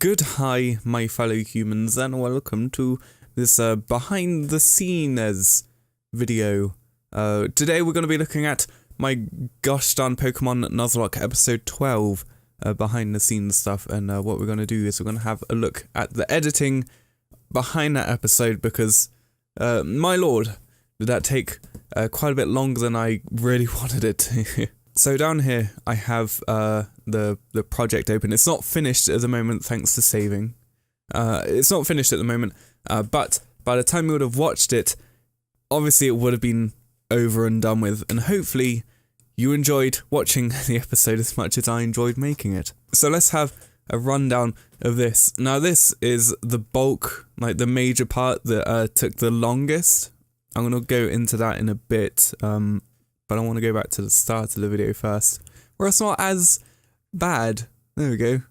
Good hi, my fellow humans, and welcome to this behind the scenes video. Today we're going to be looking at my gosh darn Pokemon Nuzlocke episode 12 behind the scenes stuff, and what we're going to do is we're going to have a look at the editing behind that episode because, my lord, did that take quite a bit longer than I really wanted it to. So down here I have the project open. It's not finished at the moment thanks to saving. It's not finished at the moment, but by the time you would have watched it, obviously it would have been over and done with, and hopefully you enjoyed watching the episode as much as I enjoyed making it. So let's have a rundown of this. Now this is the bulk, like the major part that took the longest. I'm going to go into that in a bit, but I want to go back to the start of the video first, where it's not as bad. There we go.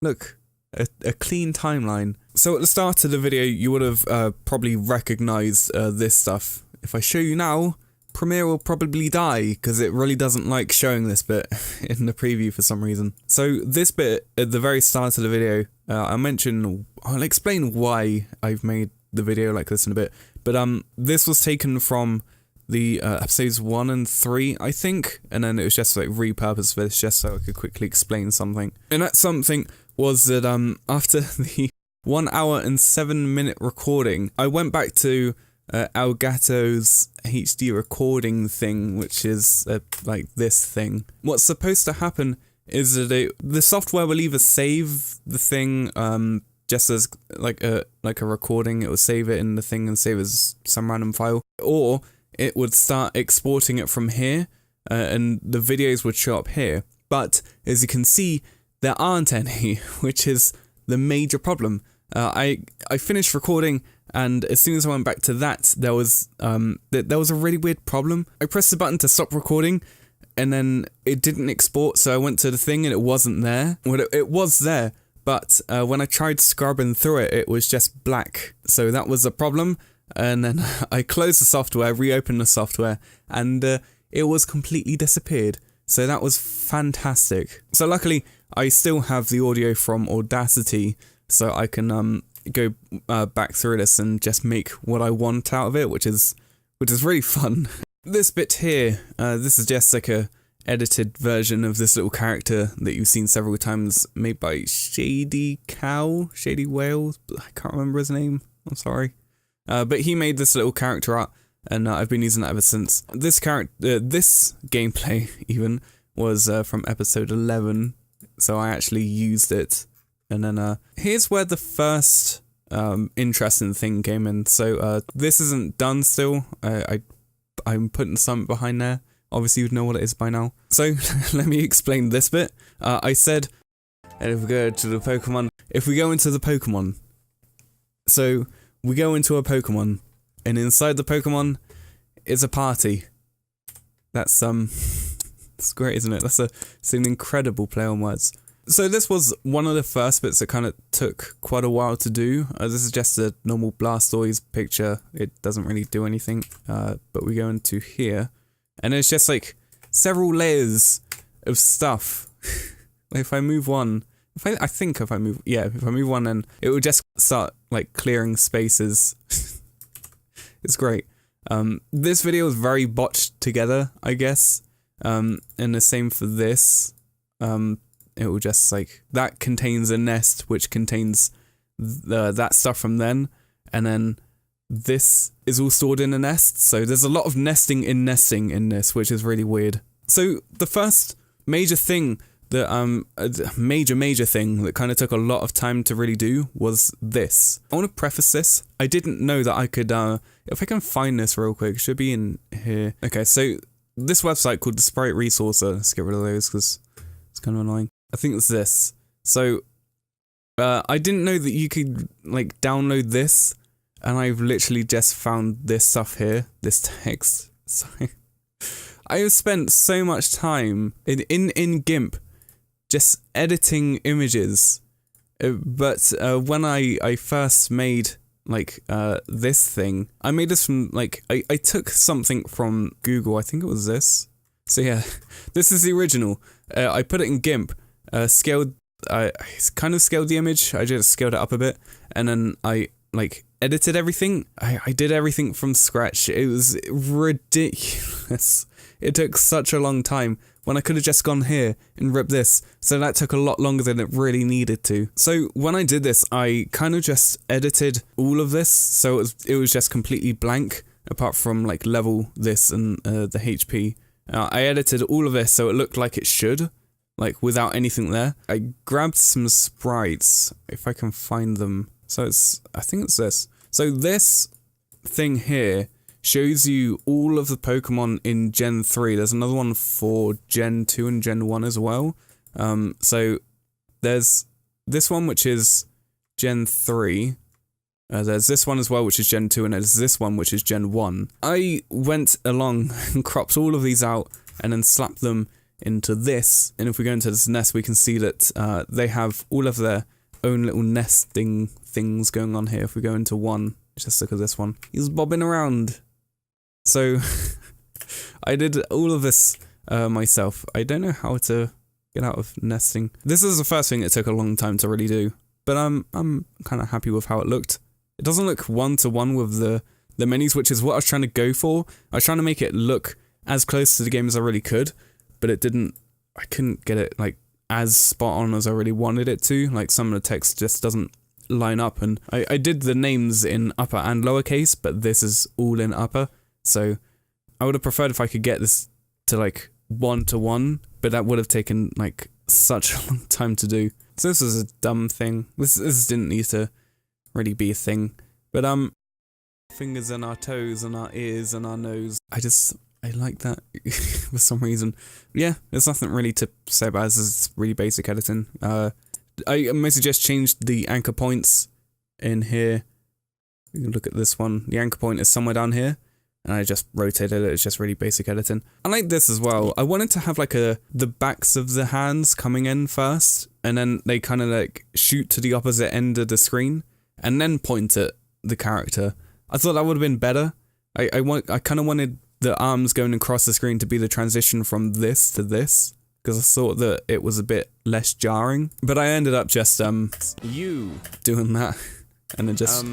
Look, a clean timeline. So at the start of the video, you would have probably recognized this stuff. If I show you now, Premiere will probably die, because it really doesn't like showing this bit in the preview for some reason. So this bit, at the very start of the video, I'll explain why I've made the video like this in a bit, but this was taken from the episodes 1 and 3, I think, and then it was just like repurposed for this just so I could quickly explain something. And that something was that after the 1 hour and 7 minute recording, I went back to Elgato's HD recording thing, which is like this thing. What's supposed to happen is that the software will either save the thing just as like a recording, it will save it in the thing and save it as some random file, or it would start exporting it from here, and the videos would show up here. But as you can see, there aren't any, which is the major problem. I finished recording, and as soon as I went back to that, there was a really weird problem. I pressed the button to stop recording, and then it didn't export, so I went to the thing and it wasn't there. Well, it was there, but when I tried scrubbing through it, it was just black. So that was a problem. And then I closed the software, reopened the software, and it was completely disappeared. So that was fantastic. So luckily, I still have the audio from Audacity, so I can go back through this and just make what I want out of it, which is really fun. This bit here, this is just like a edited version of this little character that you've seen several times, made by Shady Whale. I can't remember his name. I'm sorry. But he made this little character art, and I've been using that ever since. This gameplay even was from episode 11, so I actually used it. And then here's where the first interesting thing came in. So this isn't done still. I'm putting something behind there. Obviously you'd know what it is by now. So let me explain this bit. I said, and if we go to the Pokemon, so we go into a Pokemon, and inside the Pokemon is a party. That's it's great, isn't it? It's an incredible play on words. So this was one of the first bits that kind of took quite a while to do. This is just a normal Blastoise picture. It doesn't really do anything, but we go into here, and it's just like several layers of stuff. Like if I move one, if I move one, then it would just start like clearing spaces. It's great. This video is very botched together, I guess. And the same for this. It will just like, that contains a nest which contains that stuff from then, and then this is all stored in a nest. So there's a lot of nesting in this, which is really weird. So the first major thing that major thing that kind of took a lot of time to really do was this. I want to preface this. I didn't know that I could, if I can find this real quick, it should be in here. Okay, so this website called the Sprite Resourcer, let's get rid of those because it's kind of annoying. I think it's this. So, I didn't know that you could, like, download this, and I've literally just found this stuff here, this text. So, I have spent so much time in GIMP just editing images, but when I first made like this thing, I made this from like I took something from Google. I think it was this. So yeah, this is the original. I put it in GIMP, scaled I kind of scaled the image. I just scaled it up a bit, and then I like edited everything. I did everything from scratch. It was ridiculous. It took such a long time when I could have just gone here and ripped this. So that took a lot longer than it really needed to. So when I did this, I kind of just edited all of this. So it was just completely blank apart from like level this and the HP. I edited all of this so it looked like it should, like without anything there. I grabbed some sprites if I can find them. So I think it's this. So this thing here shows you all of the Pokemon in Gen 3. There's another one for Gen 2 and Gen 1 as well. So there's this one which is Gen 3. There's this one as well which is Gen 2, and there's this one which is Gen 1. I went along and cropped all of these out and then slapped them into this. And if we go into this nest, we can see that they have all of their own little nesting things going on here. If we go into one, just look at this one. He's bobbing around. So I did all of this myself. I don't know how to get out of nesting. This is the first thing that took a long time to really do, but I'm kind of happy with how it looked. It doesn't look one-to-one with the menus, which is what I was trying to go for. I was trying to make it look as close to the game as I really could, but it didn't. I couldn't get it like as spot on as I really wanted it to. Like some of the text just doesn't line up, and I did the names in upper and lowercase, but this is all in upper. So I would have preferred if I could get this to like one-to-one, but that would have taken like such a long time to do. So this was a dumb thing. This didn't need to really be a thing. But fingers and our toes and our ears and our nose. I like that for some reason. Yeah, there's nothing really to say about this. It's really basic editing. I mostly just changed the anchor points in here. You can look at this one. The anchor point is somewhere down here, and I just rotated it. It's just really basic editing. I like this as well. I wanted to have like the backs of the hands coming in first, and then they kind of like shoot to the opposite end of the screen, and then point at the character. I thought that would have been better. I kind of wanted the arms going across the screen to be the transition from this to this, because I thought that it was a bit less jarring. But I ended up just doing that, and then just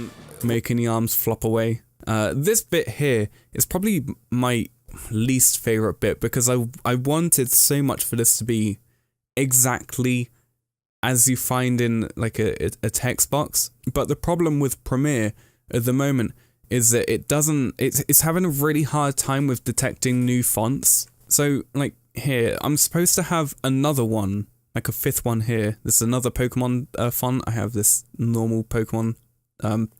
making the arms flop away. This bit here is probably my least favorite bit, because I wanted so much for this to be exactly as you find in like a text box. But the problem with Premiere at the moment is that it's having a really hard time with detecting new fonts. So like here, I'm supposed to have another one, like a fifth one here. There's another Pokemon font. I have this normal Pokemon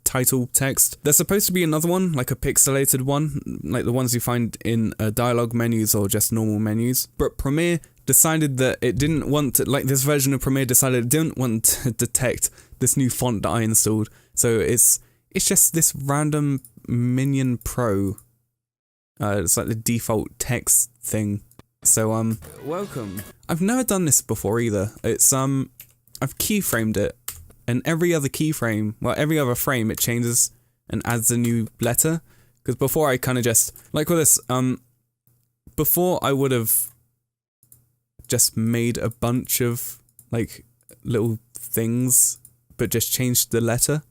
title text. There's supposed to be another one, like a pixelated one, like the ones you find in dialogue menus or just normal menus. But Premiere decided that it didn't want to, like this version of Premiere decided it didn't want to detect this new font that I installed. So it's just this random Minion Pro. It's like the default text thing. So welcome. I've never done this before either. It's I've keyframed it, and every other keyframe, well, every other frame, it changes and adds a new letter. Because before I kind of just, like with this, before I would have just made a bunch of like little things, but just changed the letter.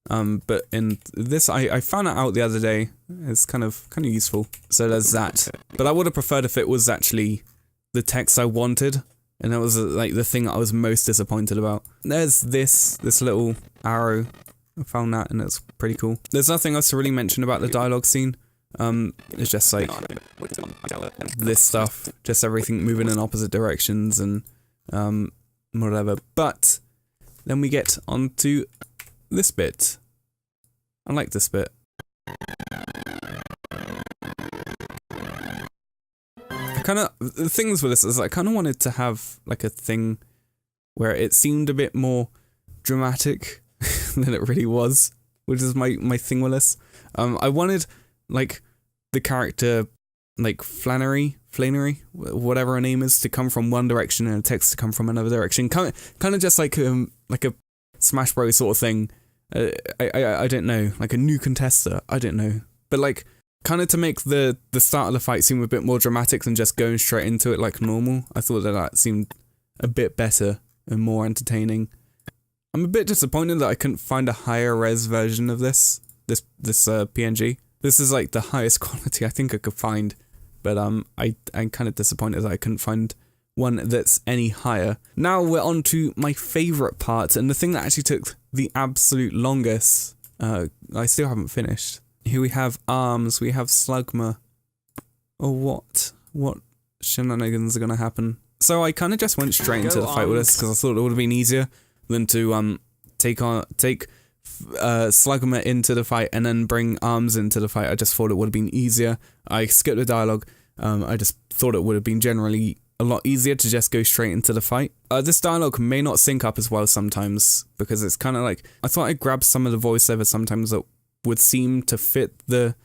But in this, I found it out the other day. It's kind of useful. So there's that. But I would have preferred if it was actually the text I wanted, and that was like the thing that I was most disappointed about. There's this little arrow. I found that, and it's pretty cool. There's nothing else to really mention about the dialogue scene. It's just like this stuff, just everything moving in opposite directions and whatever. But then we get onto this bit. I like this bit. The things with this is I kind of wanted to have like a thing where it seemed a bit more dramatic than it really was, which is my thing with this. I wanted like the character like Flannery, whatever her name is, to come from one direction and the text to come from another direction. Kind of just like a Smash Bros sort of thing. I don't know, like a new contester, I don't know. But like, kind of to make the start of the fight seem a bit more dramatic than just going straight into it like normal. I thought that seemed a bit better and more entertaining. I'm a bit disappointed that I couldn't find a higher res version of this PNG. This is like the highest quality I think I could find, but I'm kind of disappointed that I couldn't find one that's any higher. Now we're on to my favourite part, and the thing that actually took the absolute longest. I still haven't finished. Here we have arms, we have Slugma. Oh, what shenanigans are gonna happen? So I kind of just went straight into the fight with this because I thought it would have been easier than to take Slugma into the fight and then bring arms into the fight. I just thought it would have been easier. I skipped the dialogue. I just thought it would have been generally a lot easier to just go straight into the fight. This dialogue may not sync up as well sometimes because it's kind of like, I thought I grabbed some of the voiceover sometimes that would seem to fit the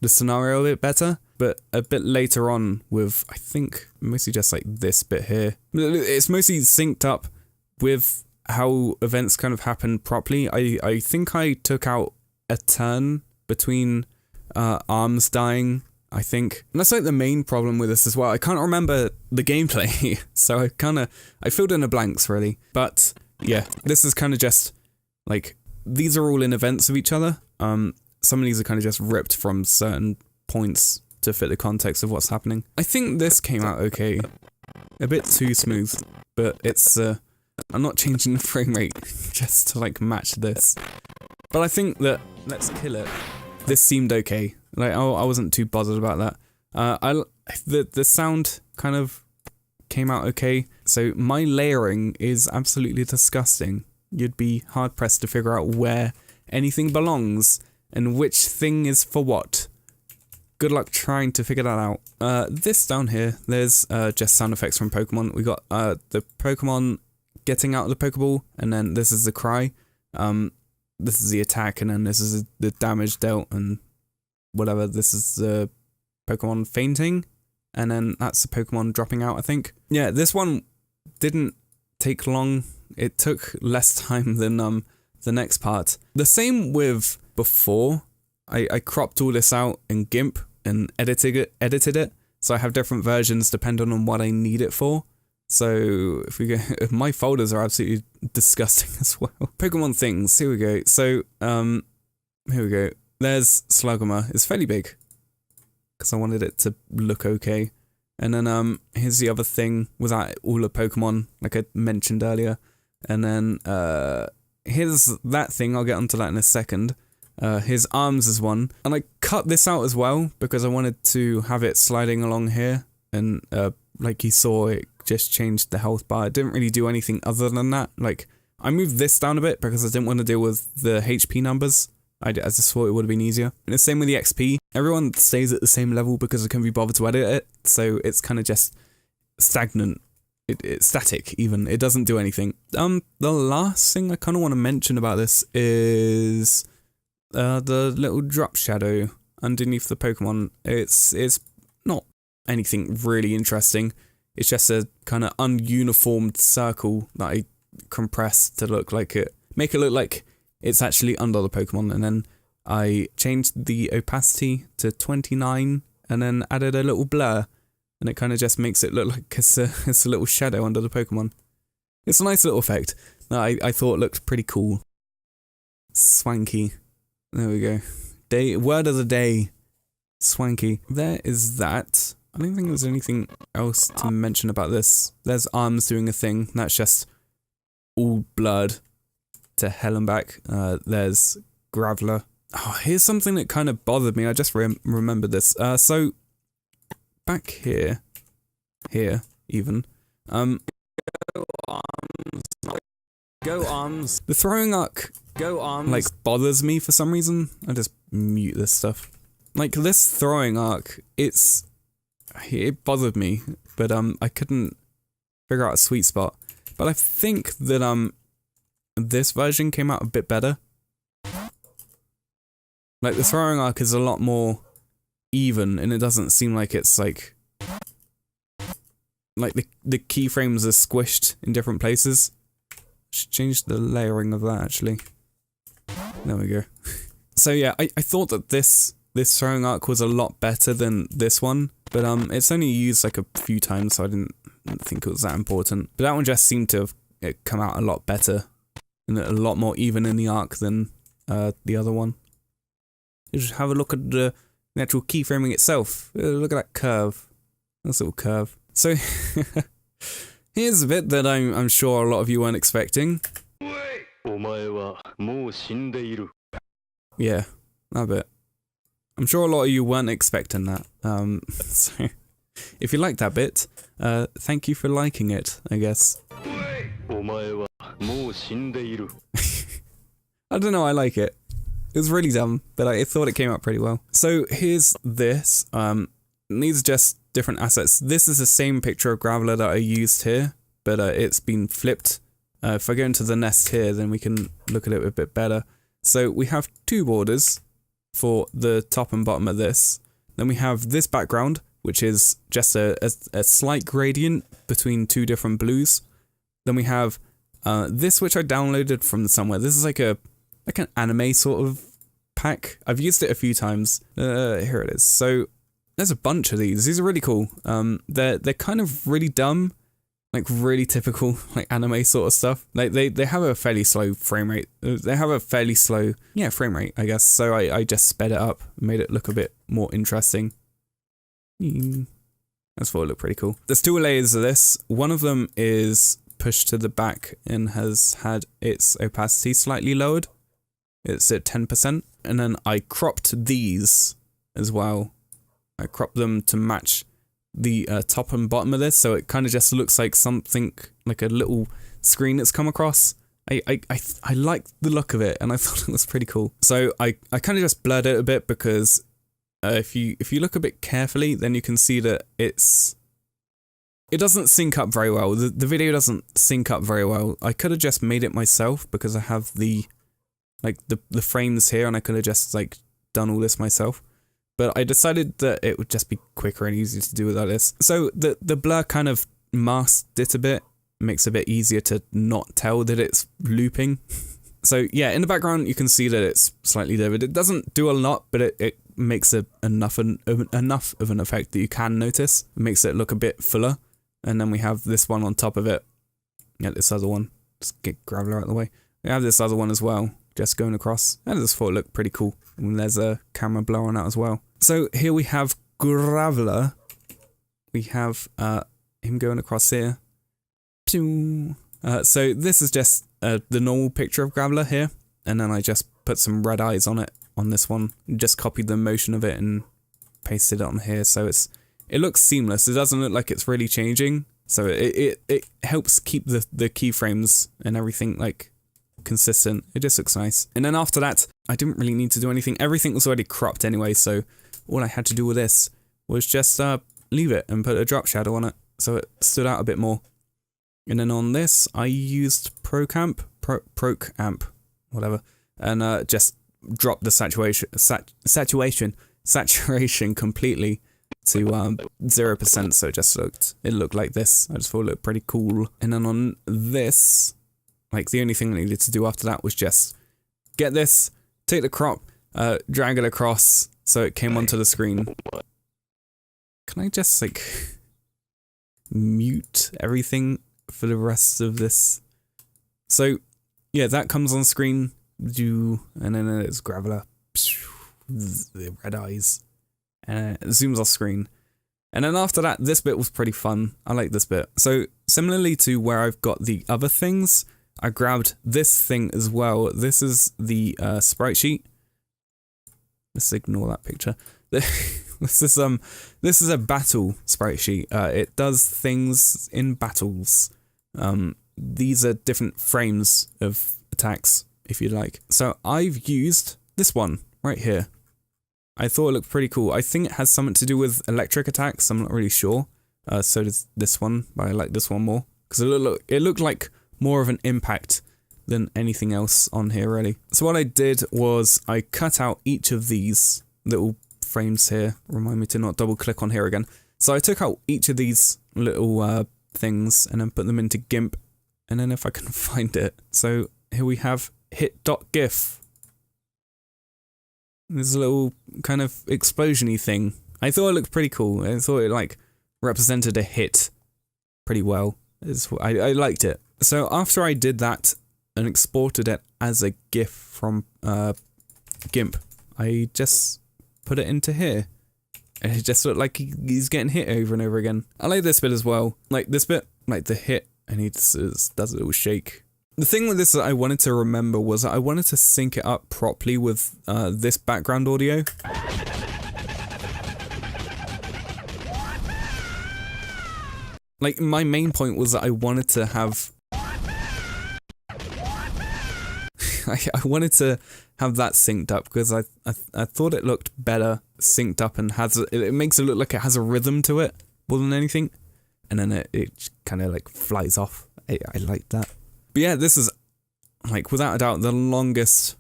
scenario a bit better, but a bit later on with, I think, mostly just like this bit here. It's mostly synced up with how events kind of happen properly. I think I took out a turn between arms dying, I think. And that's like the main problem with this as well. I can't remember the gameplay, so I filled in the blanks really. But yeah, this is kind of just like, these are all in events of each other. Some of these are kind of just ripped from certain points to fit the context of what's happening. I think this came out okay. A bit too smooth, but it's, I'm not changing the frame rate just to like match this. But I think that, let's kill it. This seemed okay. Like, I wasn't too bothered about that. The sound kind of came out okay. So my layering is absolutely disgusting. You'd be hard pressed to figure out where anything belongs and which thing is for what. Good luck trying to figure that out. This down here, there's just sound effects from Pokemon. We got the Pokemon getting out of the Pokeball, and then this is the cry. This is the attack, and then this is the damage dealt, and whatever. This is the Pokemon fainting, and then that's the Pokemon dropping out, I think. Yeah, this one didn't take long. It took less time than the next part. The same with before. I cropped all this out in GIMP and edited it, so I have different versions depending on what I need it for. So if my folders are absolutely disgusting as well. Pokemon things, here we go. So here we go. There's Slugma. It's fairly big because I wanted it to look okay. And then here's the other thing without all the Pokemon, like I mentioned earlier. And then here's that thing. I'll get onto that in a second. His arms is one, and I cut this out as well because I wanted to have it sliding along here, and like you saw, it just changed the health bar. It didn't really do anything other than that. Like, I moved this down a bit because I didn't want to deal with the HP numbers. I just thought it would have been easier. And the same with the XP. Everyone stays at the same level because I couldn't be bothered to edit it, so it's kind of just stagnant. It's static, even. It doesn't do anything. The last thing I kind of want to mention about this is the little drop shadow underneath the Pokemon. It's not anything really interesting. It's just a kind of ununiformed circle that I compressed to make it look like it's actually under the Pokemon, and then I changed the opacity to 29 and then added a little blur, and it kind of just makes it look like it's a little shadow under the Pokemon. It's a nice little effect that I thought looked pretty cool. Swanky. There we go. Word of the day. Swanky. There is that. I don't think there's anything else to mention about this. There's arms doing a thing. That's just all blurred to hell and back. There's Graveler. Oh, here's something that kind of bothered me. I just remembered this. So back here even. Go arms. The throwing arc. Go arms. Like bothers me for some reason. I just mute this stuff. Like this throwing arc. It bothered me, but I couldn't figure out a sweet spot. But I think that this version came out a bit better. Like the throwing arc is a lot more even, and it doesn't seem like it's like the keyframes are squished in different places. Should change the layering of that actually. There we go. So yeah, I thought that this throwing arc was a lot better than this one, but it's only used like a few times, so I didn't think it was that important. But that one just seemed to have it come out a lot better and a lot more even in the arc than the other one. Just have a look at the actual keyframing itself. Look at that curve. Nice little curve. So here's a bit that I'm sure a lot of you weren't expecting. Yeah, that bit. I'm sure a lot of you weren't expecting that. So if you liked that bit, thank you for liking it, I guess. I don't know, I like it. It was really dumb, but I thought it came out pretty well. So here's this. These are just different assets. This is the same picture of Graveler that I used here, but it's been flipped. If I go into the nest here, then we can look at it a bit better. So we have two borders for the top and bottom of this. Then we have this background, which is just a slight gradient between two different blues. Then we have this, which I downloaded from somewhere. This is like an anime sort of pack. I've used it a few times. Here it is. So there's a bunch of these. These are really cool. They're kind of really dumb, like really typical like anime sort of stuff. Like they have a fairly slow frame rate. They have a fairly slow frame rate, I guess. So I just sped it up, made it look a bit more interesting. I just thought it looked pretty cool. There's two layers of this. One of them is pushed to the back and has had its opacity slightly lowered. It's at 10%. And then I cropped these as well. I cropped them to match the top and bottom of this, so it kind of just looks like something, like a little screen that's come across. I like the look of it, and I thought it was pretty cool. So I kind of just blurred it a bit because if you look a bit carefully, then you can see that it doesn't sync up very well. The video doesn't sync up very well. I could have just made it myself because I have the frames here, and I could have just like done all this myself. But I decided that it would just be quicker and easier to do without this. So the blur kind of masked it a bit, makes it a bit easier to not tell that it's looping. So yeah, in the background you can see that it's slightly different. It doesn't do a lot, but it makes enough of an effect that you can notice. It makes it look a bit fuller. And then we have this one on top of it. Yeah, this other one. Just get Graveler out of the way. We have this other one as well, just going across. And I just thought it looked pretty cool. And there's a camera blur on that as well. So here we have Graveler. We have him going across here. So this is just the normal picture of Graveler here. And then I just put some red eyes on it on this one. Just copied the motion of it and pasted it on here. So it looks seamless. It doesn't look like it's really changing. So it helps keep the keyframes and everything like consistent. It just looks nice. And then after that, I didn't really need to do anything. Everything was already cropped anyway, so all I had to do with this was just leave it and put a drop shadow on it so it stood out a bit more. And then on this, I used Procamp, whatever, and just dropped the saturation completely to 0%, so it looked like this. I just thought it looked pretty cool. And then on this, like the only thing I needed to do after that was just get this, take the crop, drag it across so it came onto the screen. Can I just like mute everything for the rest of this? So yeah, that comes on screen, and then it's Graveler, the red eyes, and it zooms off screen. And then after that, this bit was pretty fun. I like this bit. So similarly to where I've got the other things, I grabbed this thing as well. This is the sprite sheet. Let's ignore that picture. This is a battle sprite sheet. It does things in battles. These are different frames of attacks, if you like. So I've used this one right here. I thought it looked pretty cool. I think it has something to do with electric attacks. I'm not really sure. So does this one, but I like this one more because it looked like more of an impact than anything else on here, really. So what I did was I cut out each of these little frames here. Remind me to not double click on here again. So I took out each of these little things and then put them into GIMP. And then if I can find it. So here we have hit.gif. There's a little kind of explosion-y thing. I thought it looked pretty cool. I thought it like represented a hit pretty well. I liked it. So after I did that and exported it as a GIF from GIMP, I just put it into here. And it just looked like he's getting hit over and over again. I like this bit as well. Like this bit, like the hit, and he just does a little shake. The thing with this that I wanted to remember was that I wanted to sync it up properly with this background audio. Like, my main point was that I wanted to have... I wanted to have that synced up because I thought it looked better synced up and it makes it look like it has a rhythm to it more than anything, and then it kind of like flies off. I like that. But yeah, this is like without a doubt the longest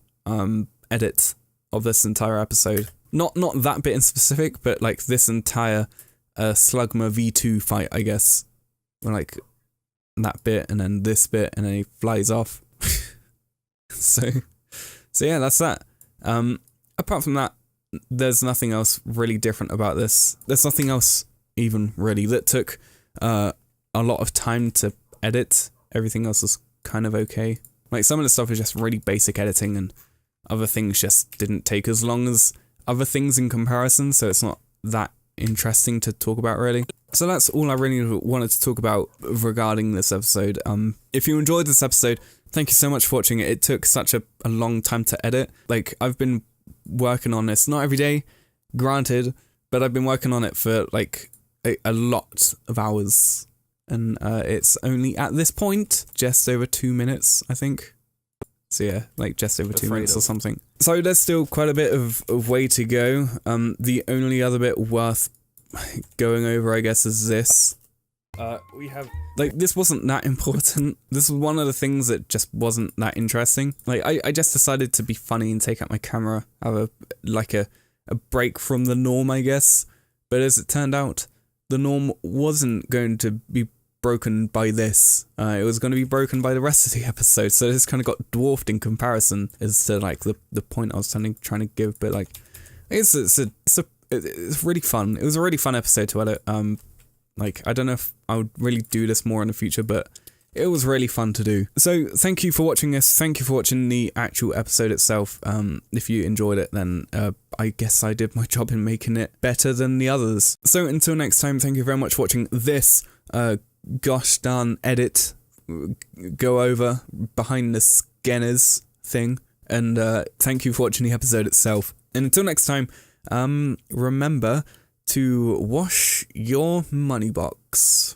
edit of this entire episode. Not that bit in specific, but like this entire Slugma V2 fight, I guess. Like that bit and then this bit and then he flies off. So yeah, that's that. Apart from that, there's nothing else really different about this. There's nothing else even really that took a lot of time to edit. Everything else is kind of okay. Like some of the stuff is just really basic editing and other things just didn't take as long as other things in comparison, so it's not that interesting to talk about really. So that's all I really wanted to talk about regarding this episode. If you enjoyed this episode, thank you so much for watching it. It took such a long time to edit. Like, I've been working on this, not every day, granted, but I've been working on it for, like, a lot of hours. And it's only, at this point, just over 2 minutes, I think. So yeah, like, just over 2 minutes or something. So there's still quite a bit of way to go. The only other bit worth going over, I guess, is this. We have, like, this wasn't that important. This was one of the things that just wasn't that interesting. Like, I just decided to be funny and take out my camera, have a break from the norm, I guess. But as it turned out, the norm wasn't going to be broken by this. It was going to be broken by the rest of the episode, so this kind of got dwarfed in comparison as to, like, the point I was trying to give. But, like, it's really fun. It was a really fun episode to edit. Like, I don't know if I would really do this more in the future, but it was really fun to do. So, thank you for watching this. Thank you for watching the actual episode itself. If you enjoyed it, then I guess I did my job in making it better than the others. So, until next time, thank you very much for watching this gosh darn edit go over behind the scanners thing. And thank you for watching the episode itself. And until next time, remember to wash your money box.